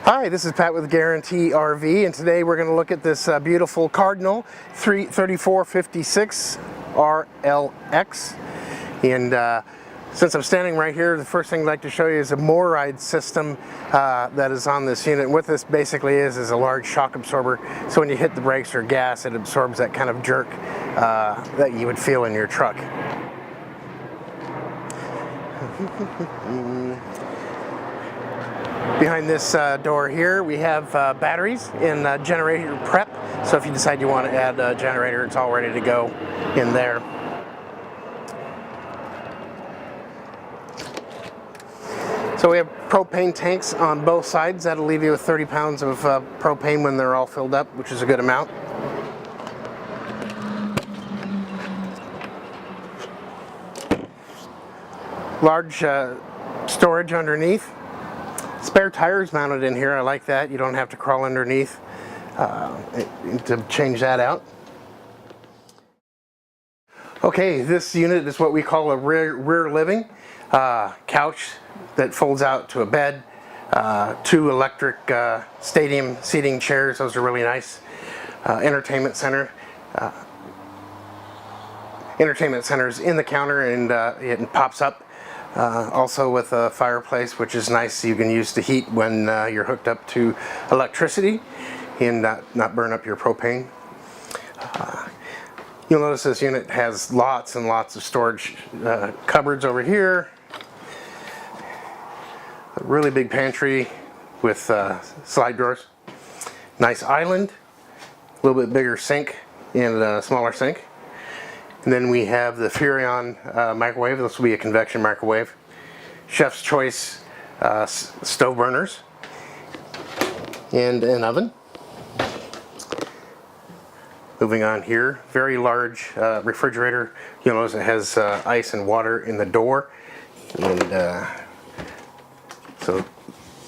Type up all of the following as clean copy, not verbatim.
Hi, this is Pat with Guaranty RV, and today we're going to look at this beautiful Cardinal 3456 RLX. And since I'm standing right here, the first thing I'd like to show you is a MORride system that is on this unit. And what this basically is a large shock absorber. So when you hit the brakes or gas, it absorbs that kind of jerk that you would feel in your truck. Behind this door here, we have batteries in generator prep. So if you decide you want to add a generator, it's all ready to go in there. So we have propane tanks on both sides. That'll leave you with 30 pounds of propane when they're all filled up, which is a good amount. Large storage underneath. Spare tires mounted in here. I like that. You don't have to crawl underneath to change that out. Okay, this unit is what we call a rear living couch that folds out to a bed. 2 electric stadium seating chairs. Those are really nice. Entertainment center. Entertainment center's in the counter, and it pops up. Also with a fireplace, which is nice. You can use the heat when you're hooked up to electricity and not burn up your propane. You'll notice this unit has lots and lots of storage cupboards over here. A really big pantry with slide drawers. Nice island. A little bit bigger sink and a smaller sink. And then we have the Furrion microwave. This will be a convection microwave. Chef's Choice stove burners. And an oven. Moving on here, very large refrigerator. You'll notice it has ice and water in the door. And so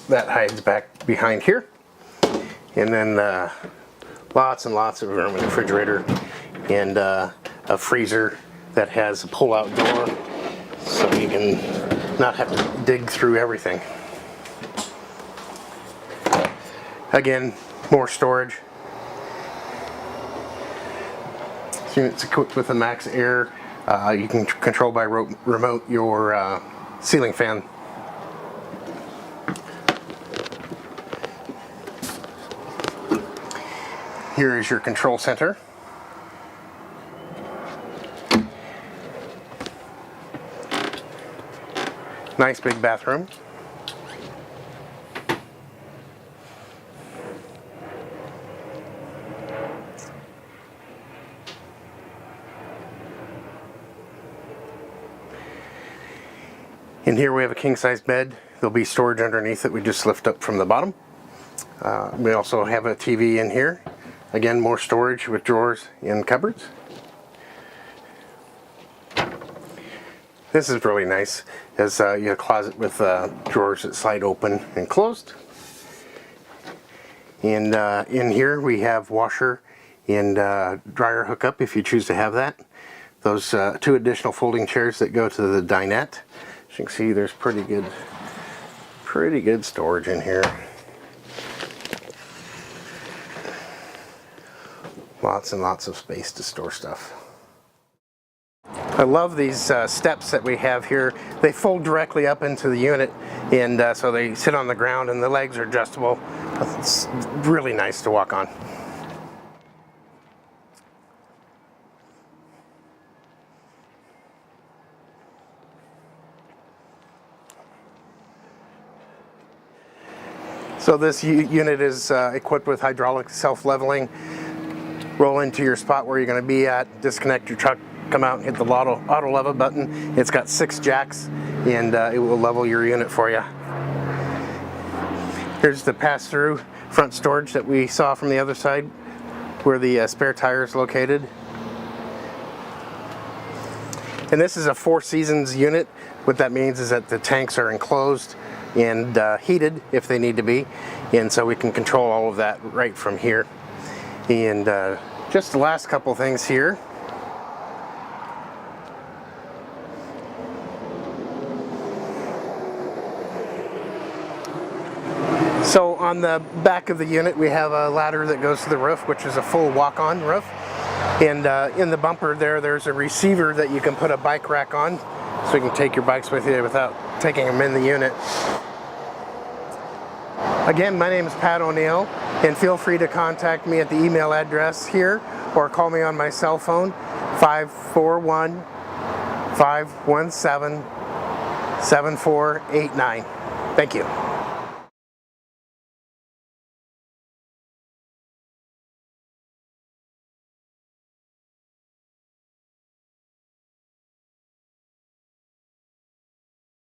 that hides back behind here. And then lots and lots of room in the refrigerator. And a freezer that has a pull-out door, so you can not have to dig through everything. Again, more storage. So it's equipped with a max air. You can control by remote your ceiling fan. Here is your control center. Nice big bathroom. In here we have a king-size bed. There'll be storage underneath that we just lift up from the bottom. We also have a TV in here. Again, more storage with drawers and cupboards. This is really nice. There's you have a closet with drawers that slide open and closed. And in here we have washer and dryer hookup if you choose to have that. Those 2 additional folding chairs that go to the dinette. As you can see, there's pretty good storage in here. Lots and lots of space to store stuff. I love these steps that we have here. They fold directly up into the unit, and so they sit on the ground, and the legs are adjustable. It's really nice to walk on. So this unit is equipped with hydraulic self-leveling. Roll into your spot where you're going to be at, disconnect your truck, come out and hit the auto level button. It's got 6 jacks, and it will level your unit for you. Here's the pass-through front storage that we saw from the other side, where the spare tire is located. And this is a 4 seasons unit. What that means is that the tanks are enclosed and heated if they need to be, and so we can control all of that right from here. And just the last couple things here. So on the back of the unit we have a ladder that goes to the roof, which is a full walk-on roof. And in the bumper there's a receiver that you can put a bike rack on, so you can take your bikes with you without taking them in the unit. Again, my name is Pat.oNeill, and feel free to contact me at the email address here or call me on my cell phone, 541-517-7489. Thank you.